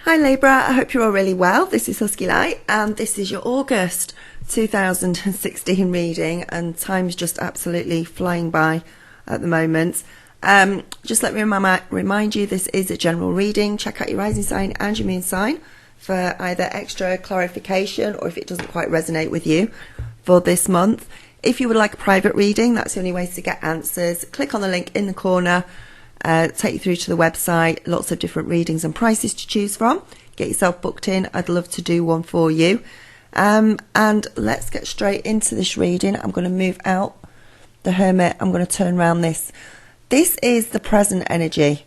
Hi Libra, I hope you're all really well. This is Husky Light and this is your August 2016 reading, and time's just absolutely flying by at the moment. Just let me remind you, this is a general reading. Check out your rising sign and your moon sign for either extra clarification or if it doesn't quite resonate with you for this month. If you would like a private reading, that's the only way to get answers. Click on the link in the corner, take you through to the website. Lots of different readings and prices to choose from. Get yourself booked in. I'd love to do one for you. And let's get straight into this reading. I'm going to move out the Hermit. I'm going to turn around this. This is the present energy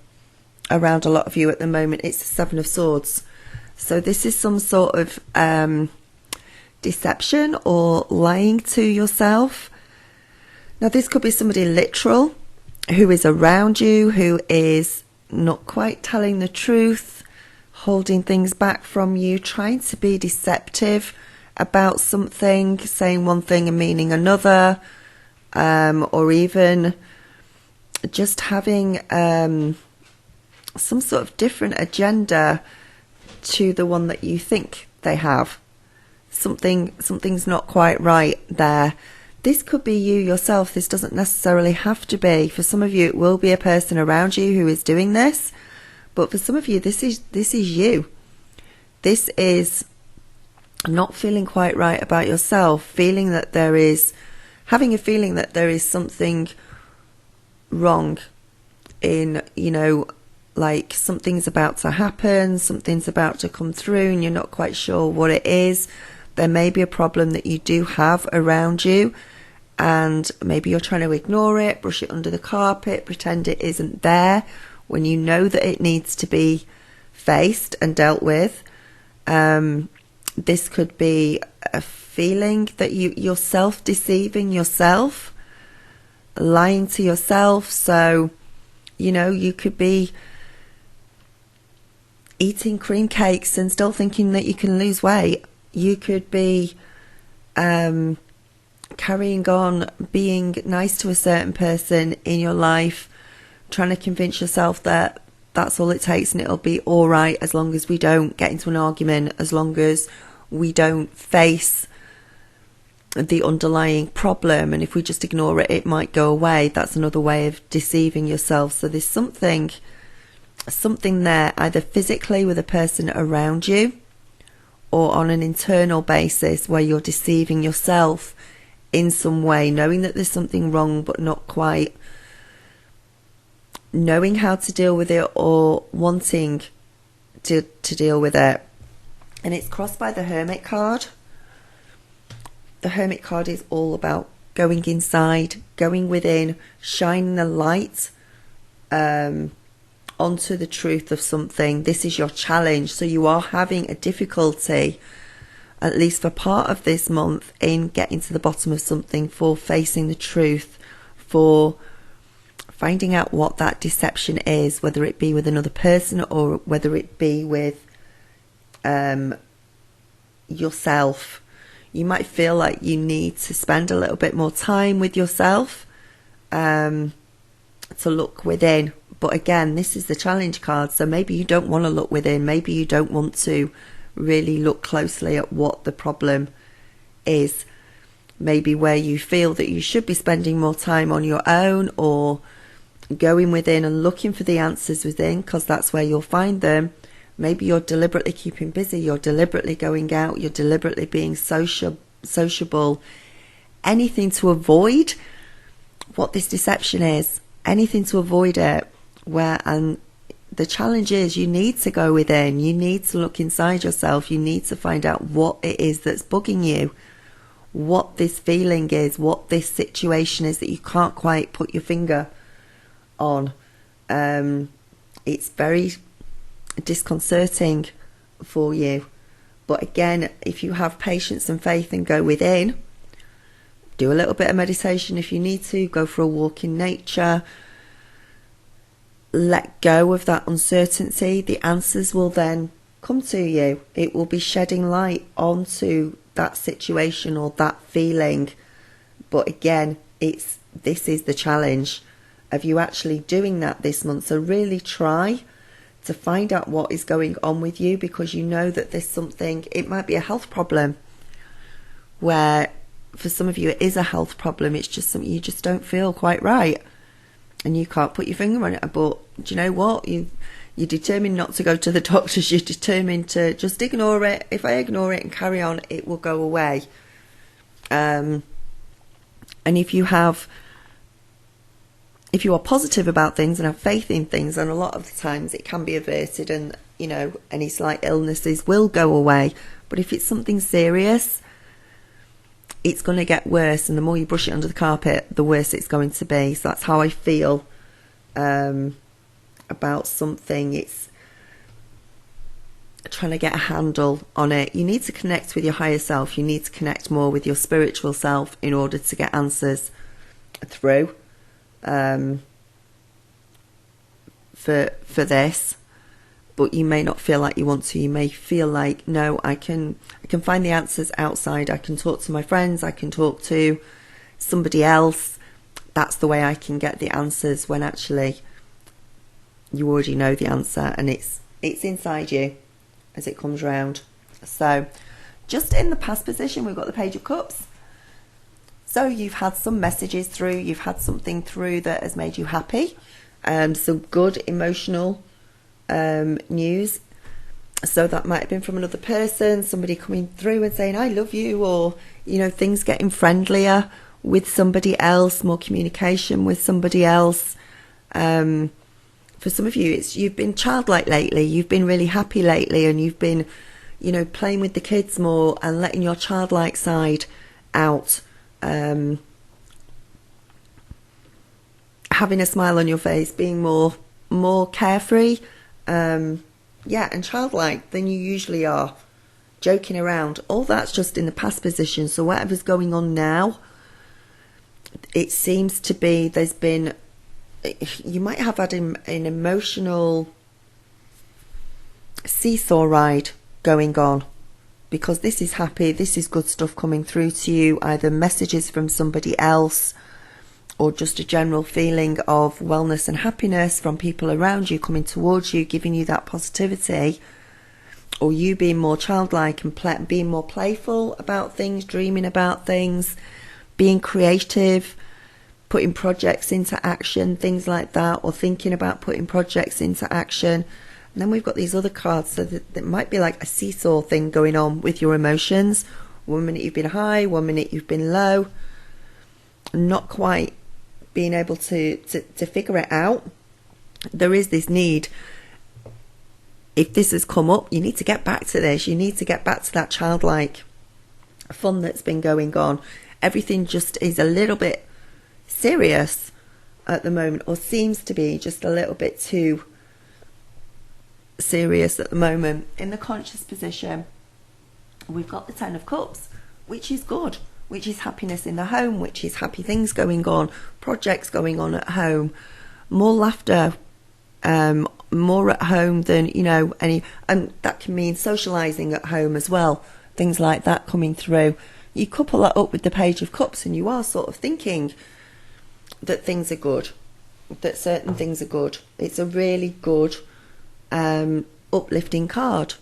around a lot of you at the moment. It's the Seven of Swords. So this is some sort of deception or lying to yourself. Now this could be somebody literal who is around you, who is not quite telling the truth, holding things back from you, trying to be deceptive about something, saying one thing and meaning another, or even just having some sort of different agenda to the one that you think they have. Something's not quite right there. This could be you yourself. This doesn't necessarily have to be. For some of you, it will be a person around you who is doing this. But for some of you, this is you. This is not feeling quite right about yourself, having a feeling that there is something wrong in, like something's about to happen, something's about to come through and you're not quite sure what it is. There may be a problem that you do have around you and maybe you're trying to ignore it, brush it under the carpet, pretend it isn't there when you know that it needs to be faced and dealt with. This could be a feeling that you're self-deceiving yourself, lying to yourself. So, you could be eating cream cakes and still thinking that you can lose weight. You could be carrying on being nice to a certain person in your life, trying to convince yourself that that's all it takes and it'll be all right as long as we don't get into an argument, as long as we don't face the underlying problem, and if we just ignore it, it might go away. That's another way of deceiving yourself. So there's something there, either physically with a person around you or on an internal basis where you're deceiving yourself in some way, knowing that there's something wrong but not quite knowing how to deal with it or wanting to deal with it. And it's crossed by the Hermit card. The Hermit card is all about going inside, going within, shining the light onto the truth of something. This is your challenge. So you are having a difficulty, at least for part of this month, in getting to the bottom of something, for facing the truth, for finding out what that deception is, whether it be with another person or whether it be with yourself. You might feel like you need to spend a little bit more time with yourself to look within. But again, this is the challenge card, so maybe you don't want to look within. Maybe you don't want to really look closely at what the problem is. Maybe where you feel that you should be spending more time on your own or going within and looking for the answers within, because that's where you'll find them. Maybe you're deliberately keeping busy, you're deliberately going out, you're deliberately being sociable, anything to avoid what this deception is, anything to avoid it. And the challenge is you need to go within, you need to look inside yourself, you need to find out what it is that's bugging you, what this feeling is, what this situation is that you can't quite put your finger on. It's very disconcerting for you, but again, if you have patience and faith and go within, do a little bit of meditation if you need to, go for a walk in nature, let go of that uncertainty, the answers will then come to you. It will be shedding light onto that situation or that feeling. But again, this is the challenge of you actually doing that this month. So really try to find out what is going on with you, because you know that there's something, it might be a health problem, where for some of you it is a health problem, it's just something you just don't feel quite right and you can't put your finger on it. But do you know what, you're determined not to go to the doctors, you're determined to just ignore it. If I ignore it and carry on, it will go away. And if you are positive about things and have faith in things, and a lot of the times it can be averted, and any slight illnesses will go away. But if it's something serious, it's going to get worse, and the more you brush it under the carpet, the worse it's going to be. So that's how I feel about something. It's trying to get a handle on it. You need to connect with your higher self. You need to connect more with your spiritual self in order to get answers through for this. But you may not feel like you want to. You may feel like, no, I can find the answers outside. I can talk to my friends. I can talk to somebody else. That's the way I can get the answers, when actually you already know the answer, and it's inside you as it comes round. So just in the past position, we've got the Page of Cups. So you've had some messages through, you've had something through that has made you happy, some good emotional news. So that might have been from another person, somebody coming through and saying I love you, or things getting friendlier with somebody else, more communication with somebody else. For some of you, you've been childlike lately, you've been really happy lately, and you've been playing with the kids more and letting your childlike side out, having a smile on your face, being more carefree, and childlike than you usually are, joking around. All that's just in the past position. So whatever's going on now, it seems to be you might have had an emotional seesaw ride going on, because this is happy, this is good stuff coming through to you, either messages from somebody else or just a general feeling of wellness and happiness from people around you coming towards you, giving you that positivity, or you being more childlike and being more playful about things, dreaming about things, being creative, putting projects into action, things like that, or thinking about putting projects into action. And then we've got these other cards, so that it might be like a seesaw thing going on with your emotions. 1 minute you've been high, 1 minute you've been low, not quite being able to figure it out. There is this need, if this has come up, you need to get back to this. You need to get back to that childlike fun that's been going on. Everything just is a little bit serious at the moment, or seems to be just a little bit too serious at the moment. In the conscious position, we've got the 10 of Cups, which is good, which is happiness in the home, which is happy things going on, projects going on at home, more laughter, more at home than any, and that can mean socializing at home as well, things like that coming through. You couple that up with the Page of Cups, and you are sort of thinking that things are good, that certain things are good. It's a really good uplifting card.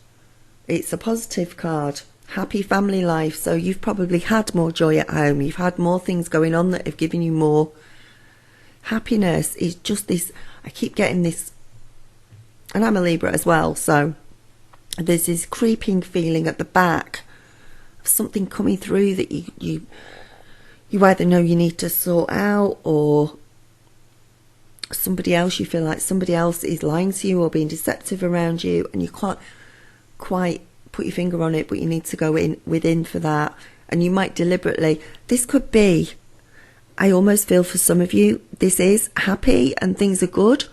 It's a positive card. Happy family life. So you've probably had more joy at home. You've had more things going on that have given you more happiness. It's just this, I keep getting this, and I'm a Libra as well, so there's this creeping feeling at the back of something coming through that you either know you need to sort out, or somebody else, you feel like somebody else is lying to you or being deceptive around you, and you can't quite put your finger on it, but you need to go within for that. And you might deliberately, this could be, I almost feel for some of you, this is happy and things are good,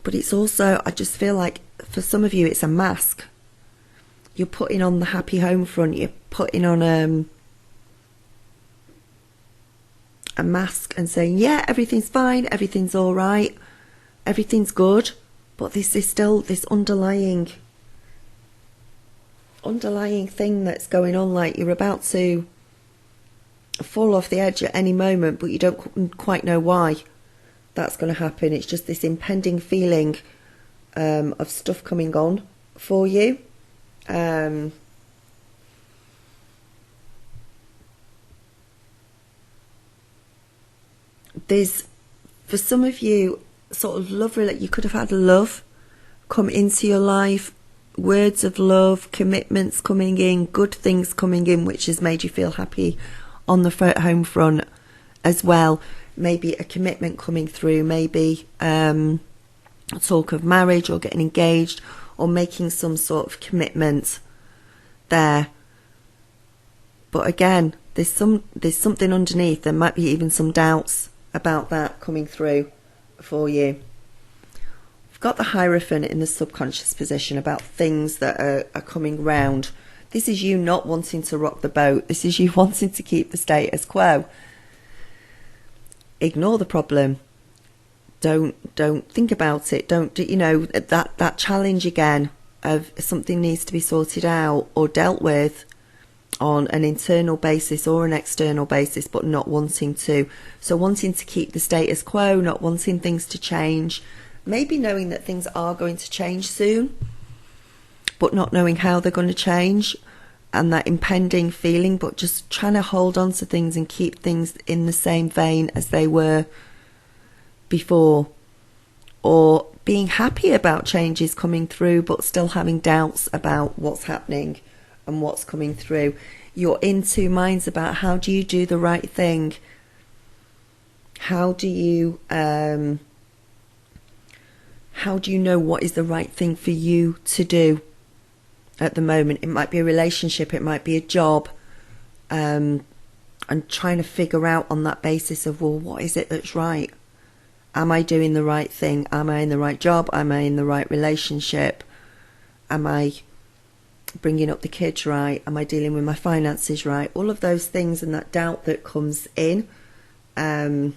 but it's also, I just feel like for some of you it's a mask. You're putting on the happy home front, you're putting on a mask and saying, yeah, everything's fine, everything's all right, everything's good, but this is still this underlying thing that's going on, like you're about to fall off the edge at any moment, but you don't quite know why that's going to happen. It's just this impending feeling of stuff coming on for you. There's, for some of you, sort of love, you could have had love come into your life, words of love, commitments coming in, good things coming in, which has made you feel happy on the home front as well. Maybe a commitment coming through, maybe talk of marriage or getting engaged or making some sort of commitment there. But again, there's something underneath. There might be even some doubts about that coming through for you. We've got the Hierophant in the subconscious position about things that are coming round. This is you not wanting to rock the boat. This is you wanting to keep the status quo. Ignore the problem. Don't think about it. Don't, that challenge again of something needs to be sorted out or dealt with on an internal basis or an external basis, but not wanting to. So wanting to keep the status quo, not wanting things to change, maybe knowing that things are going to change soon, but not knowing how they're going to change, and that impending feeling, but just trying to hold on to things and keep things in the same vein as they were before, or being happy about changes coming through, but still having doubts about what's happening and what's coming through. You're in two minds about how do you do the right thing? How do you know what is the right thing for you to do at the moment? It might be a relationship, it might be a job, and trying to figure out on that basis of, well, what is it that's right? Am I doing the right thing? Am I in the right job? Am I in the right relationship? Am I bringing up the kids right? Am I dealing with my finances right? All of those things and that doubt that comes in. So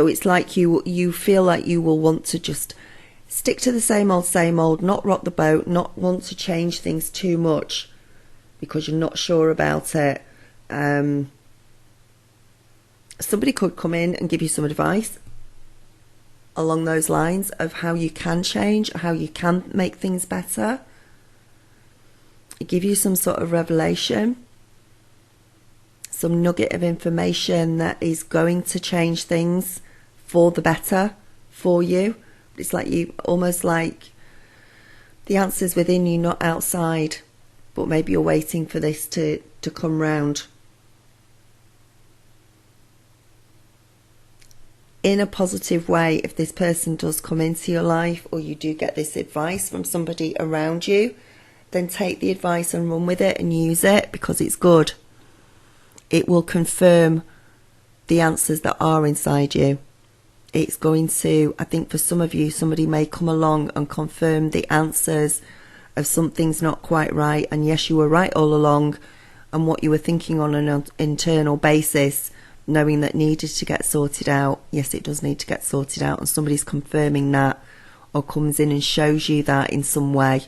it's like you feel like you will want to just stick to the same old, not rock the boat, not want to change things too much because you're not sure about it. Somebody could come in and give you some advice along those lines of how you can change, how you can make things better. Give you some sort of revelation, some nugget of information that is going to change things for the better for you. It's like you, almost like the answer's within you, not outside, but maybe you're waiting for this to come round. In a positive way, if this person does come into your life or you do get this advice from somebody around you, then take the advice and run with it and use it because it's good. It will confirm the answers that are inside you. It's going to, I think for some of you, somebody may come along and confirm the answers of something's not quite right, and yes, you were right all along, and what you were thinking on an internal basis, knowing that needed to get sorted out, yes, it does need to get sorted out, and somebody's confirming that or comes in and shows you that in some way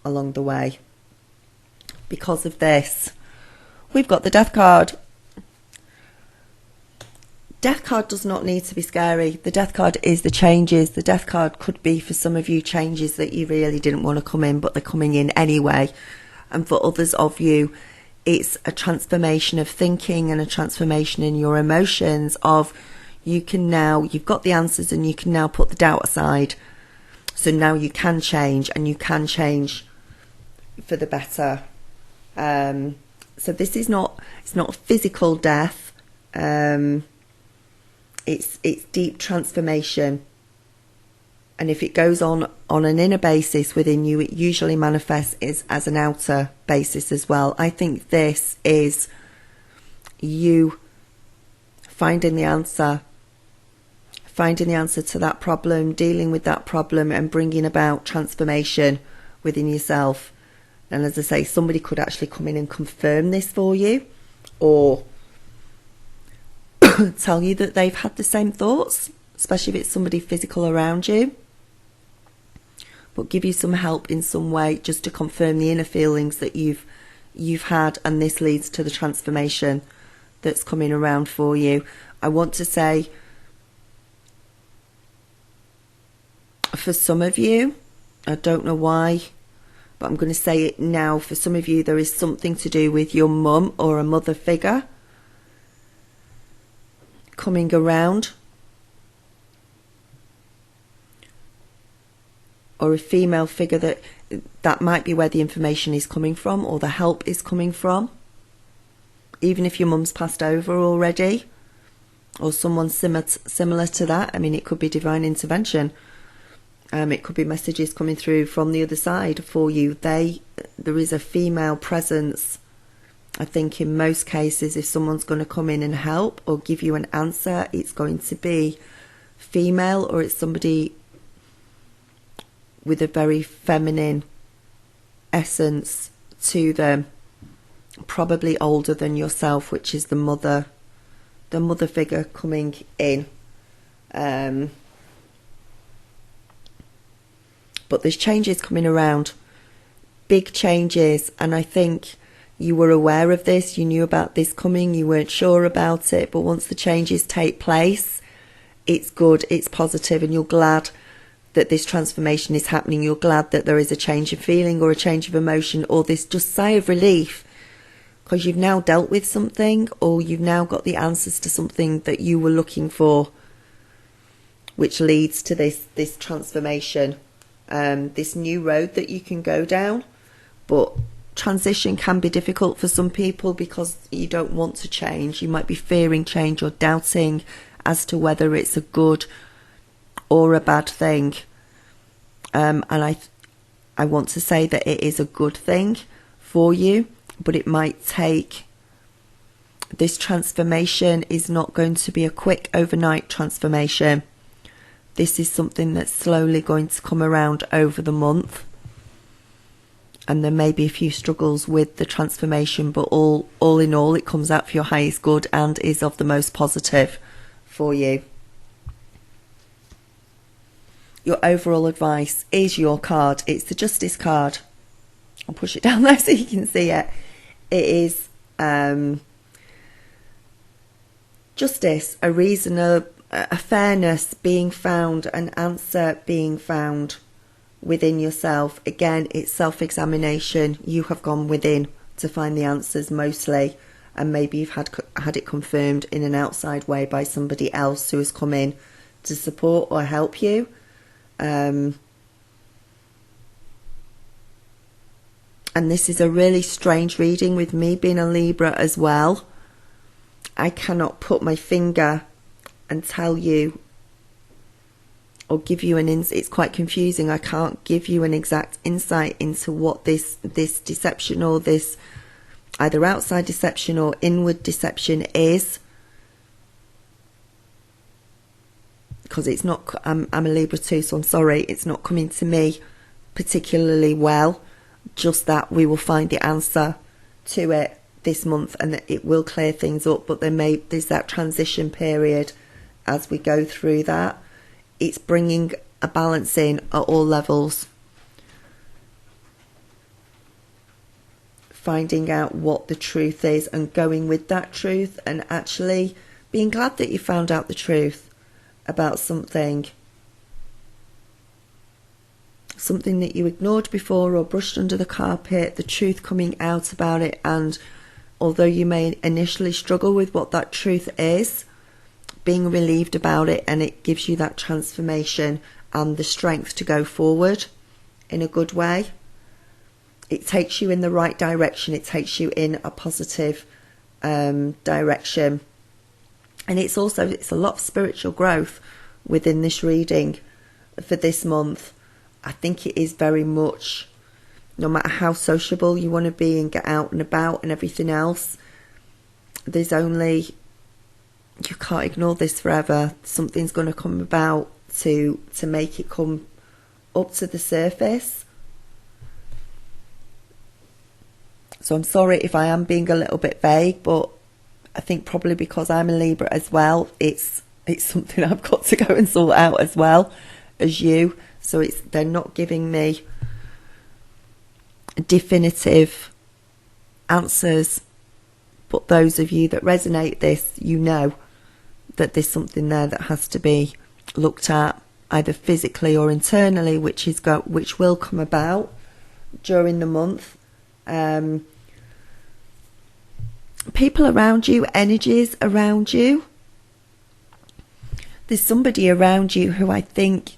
along the way. Because of this, we've got the Death card. Death card does not need to be scary. The Death card is the changes. The Death card could be for some of you changes that you really didn't want to come in, but they're coming in anyway. And for others of you, it's a transformation of thinking and a transformation in your emotions of you've got the answers and you can now put the doubt aside. So now you can change, and you can change for the better. So this is it's not physical death. It's deep transformation. And if it goes on an inner basis within you, it usually manifests as an outer basis as well. I think this is you finding the answer to that problem, dealing with that problem, and bringing about transformation within yourself. And as I say, somebody could actually come in and confirm this for you, or tell you that they've had the same thoughts, especially if it's somebody physical around you, but give you some help in some way just to confirm the inner feelings that you've had, and this leads to the transformation that's coming around for you. I want to say For some of you, I don't know why, but I'm going to say it now. For some of you, there is something to do with your mum or a mother figure coming around, or a female figure that might be where the information is coming from or the help is coming from. Even if your mum's passed over already, or someone similar to that. I mean, it could be divine intervention. It could be messages coming through from the other side for you. There is a female presence. I think in most cases, if someone's going to come in and help or give you an answer, it's going to be female, or it's somebody with a very feminine essence to them, probably older than yourself, which is the mother figure coming in. But there's changes coming around, big changes, and I think you were aware of this, you knew about this coming, you weren't sure about it, but once the changes take place, it's good, it's positive, and you're glad that this transformation is happening. You're glad that there is a change of feeling or a change of emotion, or this just sigh of relief, because you've now dealt with something, or you've now got the answers to something that you were looking for, which leads to this transformation. This new road that you can go down. But transition can be difficult for some people because you don't want to change. You might be fearing change or doubting as to whether it's a good or a bad thing. And I want to say that it is a good thing for you, but it might take... This transformation is not going to be a quick overnight transformation. This is something that's slowly going to come around over the month. And there may be a few struggles with the transformation, but all in all, it comes out for your highest good and is of the most positive for you. Your overall advice is your card. It's the Justice card. I'll push it down there so you can see it. It is justice, a reason, a fairness being found, an answer being found within yourself. Again, it's self-examination. You have gone within to find the answers mostly, and maybe you've had it confirmed in an outside way by somebody else who has come in to support or help you. And this is a really strange reading with me being a Libra as well. I cannot put my finger and tell you or give you it's quite confusing. I can't give you an exact insight into what this deception or this either outside deception or inward deception is, because it's not, I'm a Libra too, so I'm sorry, it's not coming to me particularly well. Just that we will find the answer to it this month, and that it will clear things up, but there's that transition period. As we go through that, it's bringing a balance in at all levels. Finding out what the truth is and going with that truth, and actually being glad that you found out the truth about something that you ignored before or brushed under the carpet, the truth coming out about it. And although you may initially struggle with what that truth is, being relieved about it, and it gives you that transformation and the strength to go forward in a good way. It takes you in the right direction. It takes you in a positive direction. And it's a lot of spiritual growth within this reading for this month. I think it is very much, no matter how sociable you want to be and get out and about and everything else, you can't ignore this forever. Something's going to come about to make it come up to the surface. So I'm sorry if I am being a little bit vague, but I think probably because I'm a Libra as well, it's something I've got to go and sort out as well as you. So they're not giving me definitive answers, but those of you that resonate this, you know that there's something there that has to be looked at either physically or internally, which will come about during the month. People around you, energies around you. There's somebody around you who I think,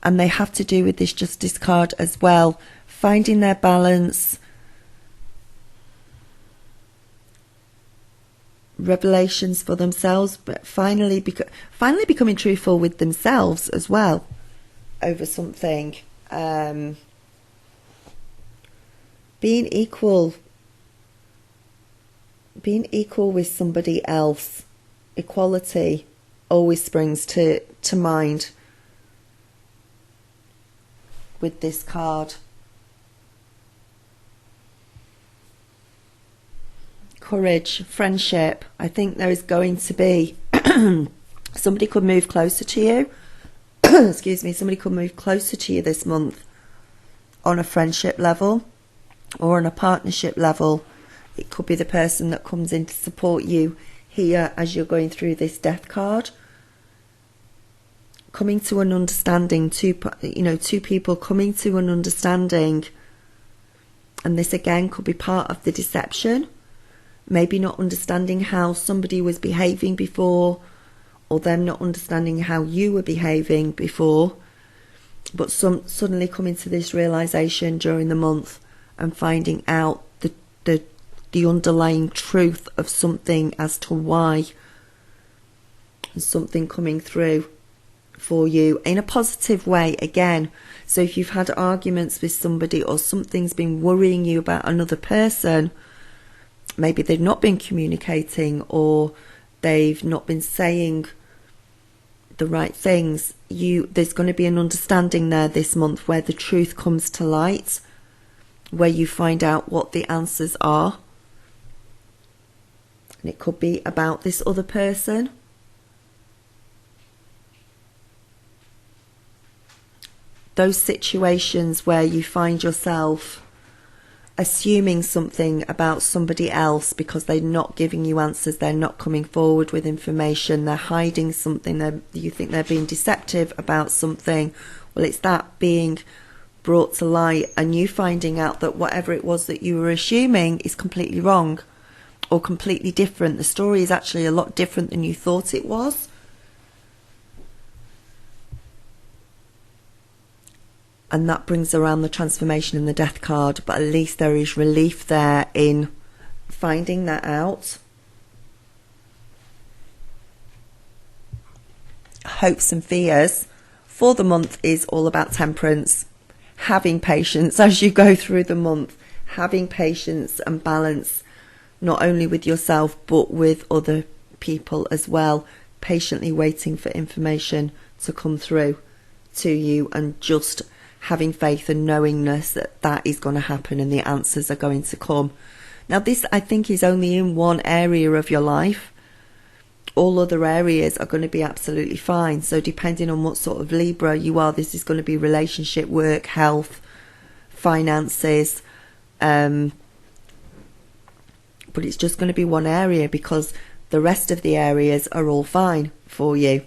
and they have to do with this Justice card as well, finding their balance, revelations for themselves, but finally becoming truthful with themselves as well over something. Being equal with somebody else. Equality always springs to mind with this card. Courage, friendship. I think there is going to be somebody could move closer to you. Excuse me. Somebody could move closer to you this month on a friendship level or on a partnership level. It could be the person that comes in to support you here as you're going through this death card. Coming to an understanding, two people coming to an understanding. And this again could be part of the deception. Maybe not understanding how somebody was behaving before, or them not understanding how you were behaving before, but suddenly coming to this realization during the month and finding out the underlying truth of something as to why, and something coming through for you in a positive way again. So if you've had arguments with somebody or something's been worrying you about another person, maybe they've not been communicating or they've not been saying the right things, there's going to be an understanding there this month where the truth comes to light, where you find out what the answers are. And it could be about this other person. Those situations where you find yourself assuming something about somebody else because they're not giving you answers, they're not coming forward with information, they're hiding something, you think they're being deceptive about something. Well, it's that being brought to light and you finding out that whatever it was that you were assuming is completely wrong or completely different. The story is actually a lot different than you thought it was. And that brings around the transformation in the death card, but at least there is relief there in finding that out. Hopes and fears for the month is all about temperance, having patience as you go through the month, having patience and balance, not only with yourself but with other people as well, patiently waiting for information to come through to you and just having faith and knowingness that that is going to happen and the answers are going to come. Now this, I think, is only in one area of your life. All other areas are going to be absolutely fine. So depending on what sort of Libra you are, this is going to be relationship, work, health, finances. But it's just going to be one area because the rest of the areas are all fine for you.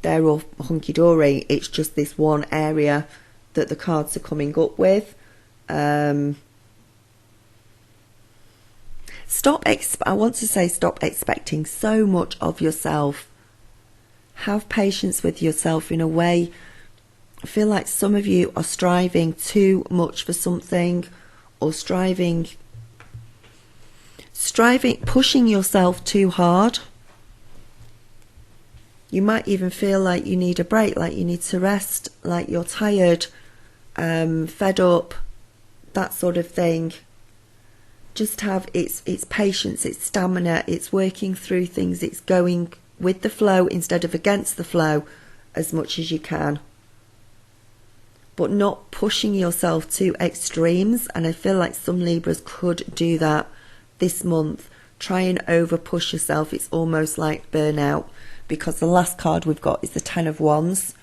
They're all hunky-dory. It's just this one area that the cards are coming up with. I want to say stop expecting so much of yourself. Have patience with yourself in a way. I feel like some of you are striving too much for something or pushing yourself too hard. You might even feel like you need a break, like you need to rest, like you're tired, fed up, that sort of thing. Just have it's patience, it's stamina, it's working through things, it's going with the flow instead of against the flow as much as you can. But not pushing yourself to extremes, and I feel like some Libras could do that this month. Try and over push yourself. It's almost like burnout. Because the last card we've got is the Ten of Wands.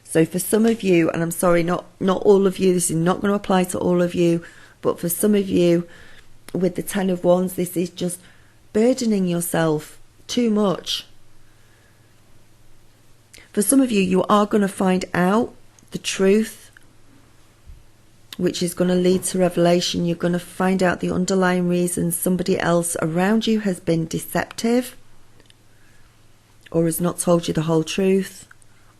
So for some of you, and I'm sorry, not all of you, this is not going to apply to all of you, but for some of you, with the Ten of Wands, this is just burdening yourself too much. For some of you, you are going to find out the truth, which is going to lead to revelation. You're going to find out the underlying reasons somebody else around you has been deceptive or has not told you the whole truth,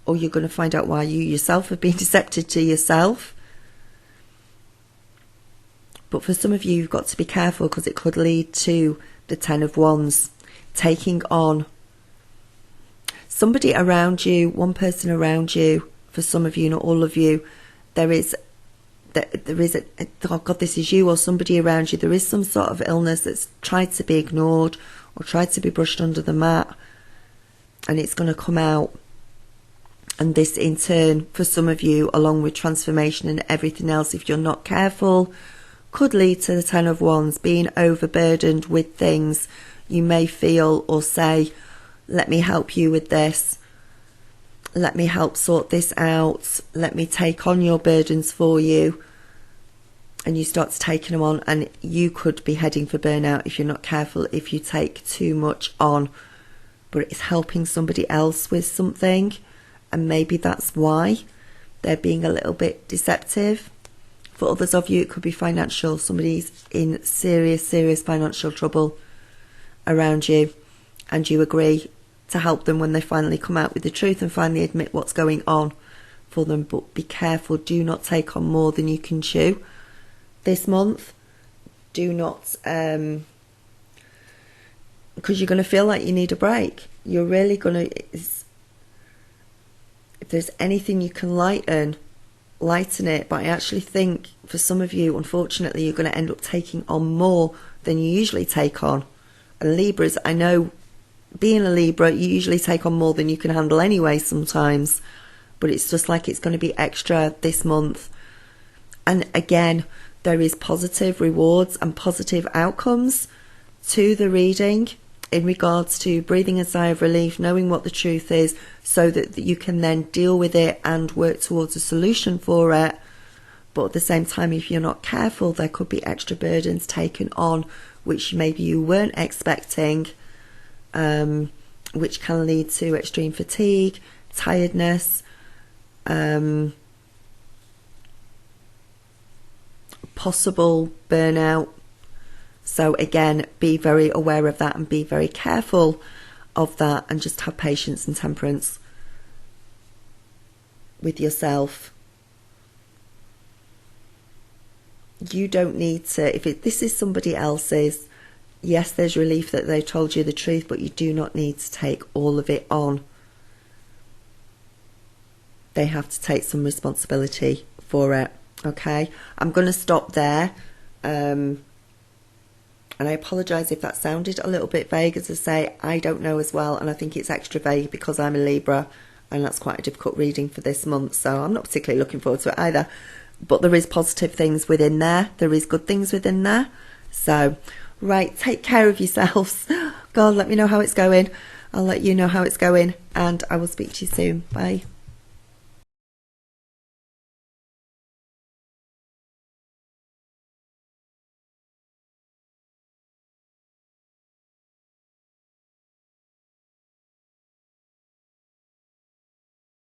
or you're going to find out why you yourself have been deceptive to yourself. But for some of you, you've got to be careful, because it could lead to the Ten of Wands, taking on somebody around you, one person around you. For some of you, not all of you, there is oh God, this is you, or somebody around you. There is some sort of illness that's tried to be ignored or tried to be brushed under the mat, and it's going to come out. And this in turn, for some of you, along with transformation and everything else, if you're not careful, could lead to the Ten of Wands, being overburdened with things. You may feel or say, let me help you with this. Let me help sort this out. Let me take on your burdens for you. And you start taking them on, and you could be heading for burnout if you're not careful, if you take too much on. But it's helping somebody else with something, and maybe that's why they're being a little bit deceptive. For others of you, it could be financial. Somebody's in serious financial trouble around you, and you agree to help them when they finally come out with the truth and finally admit what's going on for them. But be careful, do not take on more than you can chew this month. Do not, because you're going to feel like you need a break. You're really going to, if there's anything you can lighten it. But I actually think for some of you, unfortunately, you're going to end up taking on more than you usually take on. And Libras, I know, being a Libra, you usually take on more than you can handle anyway sometimes, but it's just like it's going to be extra this month. And again, there is positive rewards and positive outcomes to the reading in regards to breathing a sigh of relief, knowing what the truth is, so that you can then deal with it and work towards a solution for it. But at the same time, if you're not careful, there could be extra burdens taken on which maybe you weren't expecting, which can lead to extreme fatigue, tiredness, possible burnout. So again, be very aware of that and be very careful of that, and just have patience and temperance with yourself. You don't need to, this is somebody else's, yes, there's relief that they told you the truth, but you do not need to take all of it on. They have to take some responsibility for it. Okay, I'm going to stop there. And I apologise if that sounded a little bit vague. As I say, I don't know as well, and I think it's extra vague because I'm a Libra, and that's quite a difficult reading for this month, so I'm not particularly looking forward to it either. But there is positive things within there. There is good things within there. So, right, take care of yourselves. God, let me know how it's going. I'll let you know how it's going, and I will speak to you soon. Bye.